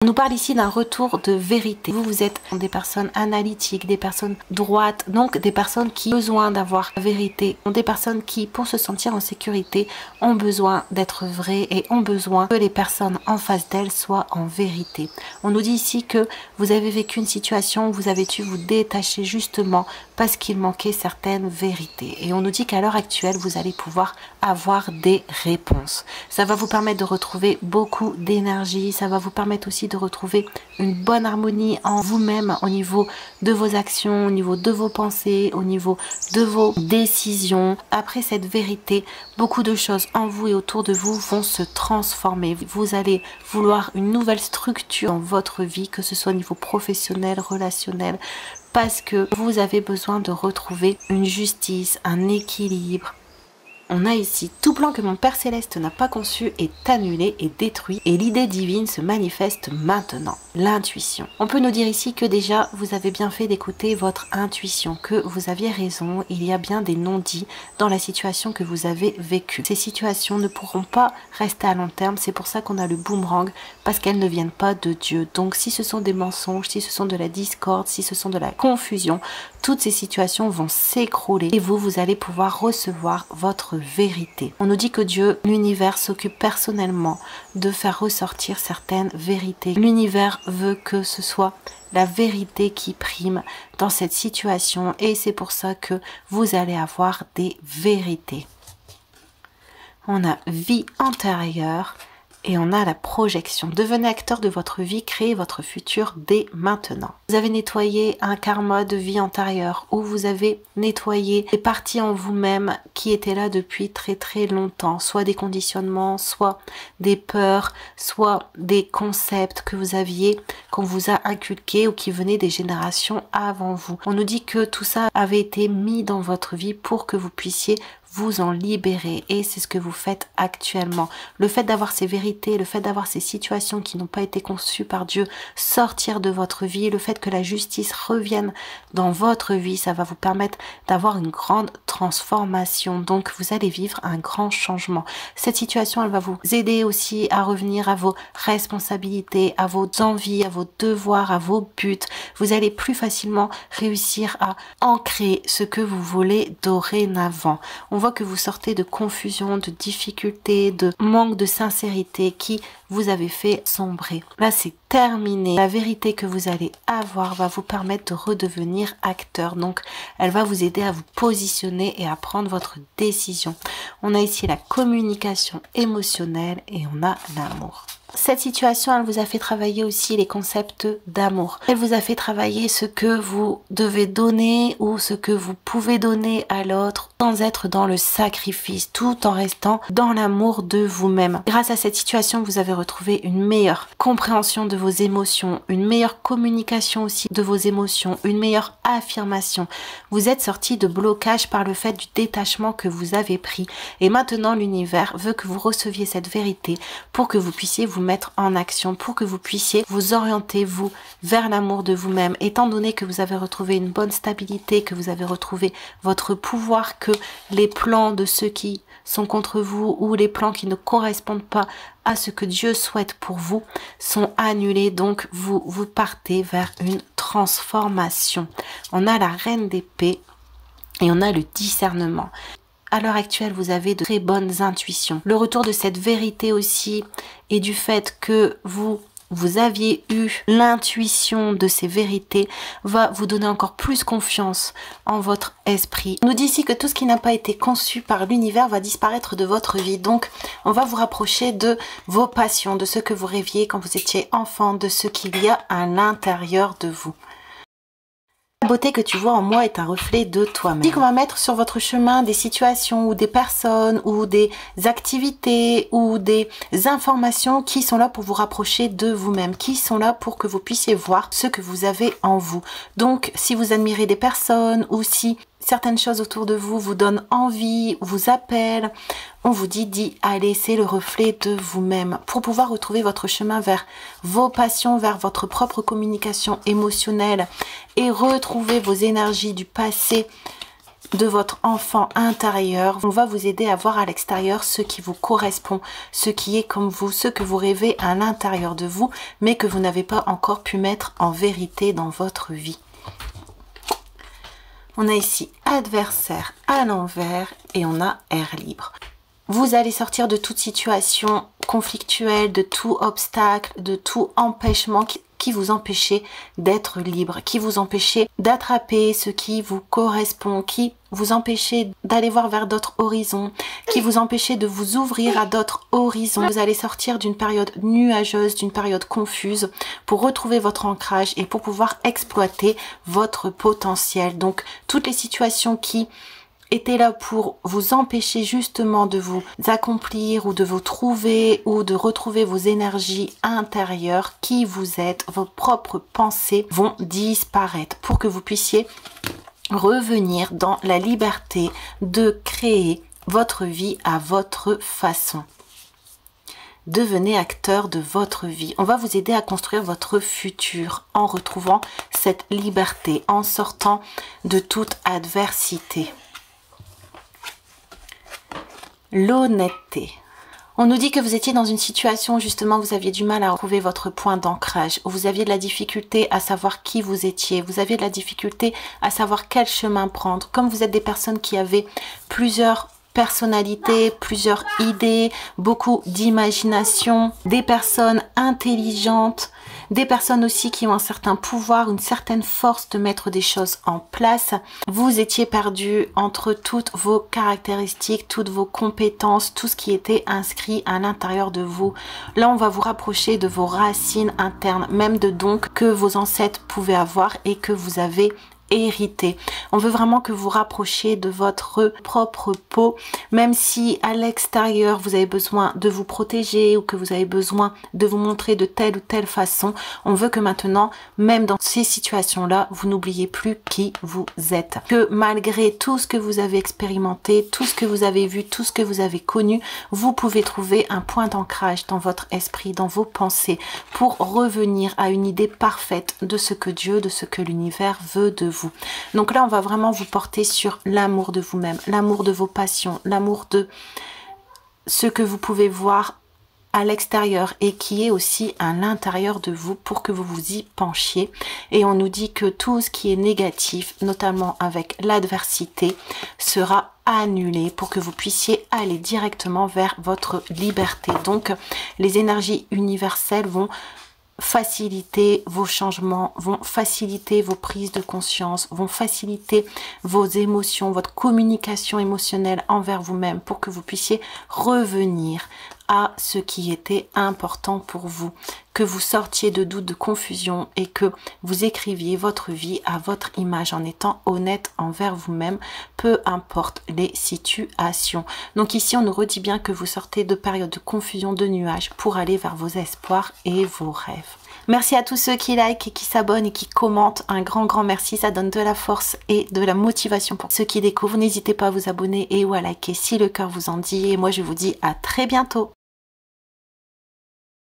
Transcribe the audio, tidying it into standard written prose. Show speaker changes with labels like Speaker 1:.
Speaker 1: On nous parle ici d'un retour de vérité. Vous êtes des personnes analytiques, des personnes droites, donc des personnes qui ont besoin d'avoir la vérité, des personnes qui, pour se sentir en sécurité, ont besoin d'être vraies et ont besoin que les personnes en face d'elles soient en vérité. On nous dit ici que vous avez vécu une situation où vous avez dû vous détacher justement parce qu'il manquait certaines vérités. Et on nous dit qu'à l'heure actuelle, vous allez pouvoir avoir des réponses. Ça va vous permettre de retrouver beaucoup d'énergie, ça va vous permettre aussi de retrouver une bonne harmonie en vous-même au niveau de vos actions, au niveau de vos pensées, au niveau de vos décisions. Après cette vérité, beaucoup de choses en vous et autour de vous vont se transformer. Vous allez vouloir une nouvelle structure dans votre vie, que ce soit au niveau professionnel, relationnel, parce que vous avez besoin de retrouver une justice, un équilibre. On a ici tout plan que mon Père Céleste n'a pas conçu est annulé et détruit et l'idée divine se manifeste maintenant. L'intuition. On peut nous dire ici que déjà vous avez bien fait d'écouter votre intuition, que vous aviez raison, il y a bien des non-dits dans la situation que vous avez vécue. Ces situations ne pourront pas rester à long terme, c'est pour ça qu'on a le boomerang, parce qu'elles ne viennent pas de Dieu. Donc si ce sont des mensonges, si ce sont de la discorde, si ce sont de la confusion, toutes ces situations vont s'écrouler et vous allez pouvoir recevoir votre vérité. On nous dit que Dieu, l'univers s'occupe personnellement de faire ressortir certaines vérités. L'univers veut que ce soit la vérité qui prime dans cette situation et c'est pour ça que vous allez avoir des vérités. On a vie antérieure. Et on a la projection. Devenez acteur de votre vie, créez votre futur dès maintenant. Vous avez nettoyé un karma de vie antérieure ou vous avez nettoyé des parties en vous-même qui étaient là depuis très longtemps. Soit des conditionnements, soit des peurs, soit des concepts que vous aviez, qu'on vous a inculqués ou qui venaient des générations avant vous. On nous dit que tout ça avait été mis dans votre vie pour que vous puissiez vous en libérer et c'est ce que vous faites actuellement. Le fait d'avoir ces vérités, le fait d'avoir ces situations qui n'ont pas été conçues par Dieu sortir de votre vie, le fait que la justice revienne dans votre vie, ça va vous permettre d'avoir une grande transformation. Donc vous allez vivre un grand changement. Cette situation, elle va vous aider aussi à revenir à vos responsabilités, à vos envies, à vos devoirs, à vos buts. Vous allez plus facilement réussir à ancrer ce que vous voulez dorénavant. On voit que vous sortez de confusion, de difficultés, de manque de sincérité qui vous avez fait sombrer. Là, c'est terminé. La vérité que vous allez avoir va vous permettre de redevenir acteur. Donc, elle va vous aider à vous positionner et à prendre votre décision. On a ici la communication émotionnelle et on a l'amour. Cette situation, elle vous a fait travailler aussi les concepts d'amour. Elle vous a fait travailler ce que vous devez donner ou ce que vous pouvez donner à l'autre sans être dans le sacrifice, tout en restant dans l'amour de vous-même. Grâce à cette situation, vous avez retrouvé une meilleure compréhension de vos émotions, une meilleure communication aussi de vos émotions, une meilleure affirmation. Vous êtes sorti de blocage par le fait du détachement que vous avez pris. Et maintenant, l'univers veut que vous receviez cette vérité pour que vous puissiez vous mettre en action, pour que vous puissiez vous orienter, vous, vers l'amour de vous-même. Étant donné que vous avez retrouvé une bonne stabilité, que vous avez retrouvé votre pouvoir, que les plans de ceux qui sont contre vous ou les plans qui ne correspondent pas à ce que Dieu souhaite pour vous sont annulés. Donc, vous partez vers une transformation. On a la reine d'épée et on a le discernement. À l'heure actuelle, vous avez de très bonnes intuitions. Le retour de cette vérité aussi et du fait que vous aviez eu l'intuition de ces vérités va vous donner encore plus confiance en votre esprit. On nous dit ici que tout ce qui n'a pas été conçu par l'univers va disparaître de votre vie. Donc, on va vous rapprocher de vos passions, de ce que vous rêviez quand vous étiez enfant, de ce qu'il y a à l'intérieur de vous. La beauté que tu vois en moi est un reflet de toi-même. Dit qu'on va mettre sur votre chemin des situations ou des personnes ou des activités ou des informations qui sont là pour vous rapprocher de vous-même, qui sont là pour que vous puissiez voir ce que vous avez en vous. Donc, si vous admirez des personnes ou si certaines choses autour de vous vous donnent envie, vous appellent, on vous dit allez, c'est le reflet de vous-même pour pouvoir retrouver votre chemin vers vos passions, vers votre propre communication émotionnelle et retrouver vos énergies du passé de votre enfant intérieur. On va vous aider à voir à l'extérieur ce qui vous correspond, ce qui est comme vous, ce que vous rêvez à l'intérieur de vous, mais que vous n'avez pas encore pu mettre en vérité dans votre vie. On a ici adversaire à l'envers et on a air libre. Vous allez sortir de toute situation conflictuelle, de tout obstacle, de tout empêchement qui vous empêchait d'être libre, qui vous empêchait d'attraper ce qui vous correspond, qui vous empêchait d'aller voir vers d'autres horizons, qui vous empêchait de vous ouvrir à d'autres horizons. Vous allez sortir d'une période nuageuse, d'une période confuse pour retrouver votre ancrage et pour pouvoir exploiter votre potentiel. Donc, toutes les situations qui était là pour vous empêcher justement de vous accomplir ou de vous trouver ou de retrouver vos énergies intérieures, qui vous êtes, vos propres pensées vont disparaître pour que vous puissiez revenir dans la liberté de créer votre vie à votre façon. Devenez acteur de votre vie. On va vous aider à construire votre futur en retrouvant cette liberté, en sortant de toute adversité. L'honnêteté. On nous dit que vous étiez dans une situation où justement vous aviez du mal à retrouver votre point d'ancrage, où vous aviez de la difficulté à savoir qui vous étiez, vous aviez de la difficulté à savoir quel chemin prendre. Comme vous êtes des personnes qui avaient plusieurs personnalités, plusieurs idées, beaucoup d'imagination, des personnes intelligentes, des personnes aussi qui ont un certain pouvoir, une certaine force de mettre des choses en place. Vous étiez perdu entre toutes vos caractéristiques, toutes vos compétences, tout ce qui était inscrit à l'intérieur de vous. Là, on va vous rapprocher de vos racines internes, même de dons que vos ancêtres pouvaient avoir et que vous avez hérité. On veut vraiment que vous rapprochiez de votre propre peau, même si à l'extérieur vous avez besoin de vous protéger ou que vous avez besoin de vous montrer de telle ou telle façon. On veut que maintenant, même dans ces situations-là, vous n'oubliez plus qui vous êtes. Que malgré tout ce que vous avez expérimenté, tout ce que vous avez vu, tout ce que vous avez connu, vous pouvez trouver un point d'ancrage dans votre esprit, dans vos pensées, pour revenir à une idée parfaite de ce que Dieu, de ce que l'univers veut de vous. Donc là, on va vraiment vous porter sur l'amour de vous-même, l'amour de vos passions, l'amour de ce que vous pouvez voir à l'extérieur et qui est aussi à l'intérieur de vous pour que vous vous y penchiez. Et on nous dit que tout ce qui est négatif, notamment avec l'adversité, sera annulé pour que vous puissiez aller directement vers votre liberté. Donc, les énergies universelles vont faciliter vos changements, vont faciliter vos prises de conscience, vont faciliter vos émotions, votre communication émotionnelle envers vous-même pour que vous puissiez revenir à ce qui était important pour vous, que vous sortiez de doutes, de confusion et que vous écriviez votre vie à votre image en étant honnête envers vous-même, peu importe les situations. Donc ici, on nous redit bien que vous sortez de périodes de confusion, de nuages pour aller vers vos espoirs et vos rêves. Merci à tous ceux qui like et qui s'abonnent et qui commentent. Un grand merci, ça donne de la force et de la motivation pour ceux qui découvrent. N'hésitez pas à vous abonner et ou à liker si le cœur vous en dit. Et moi, je vous dis à très bientôt.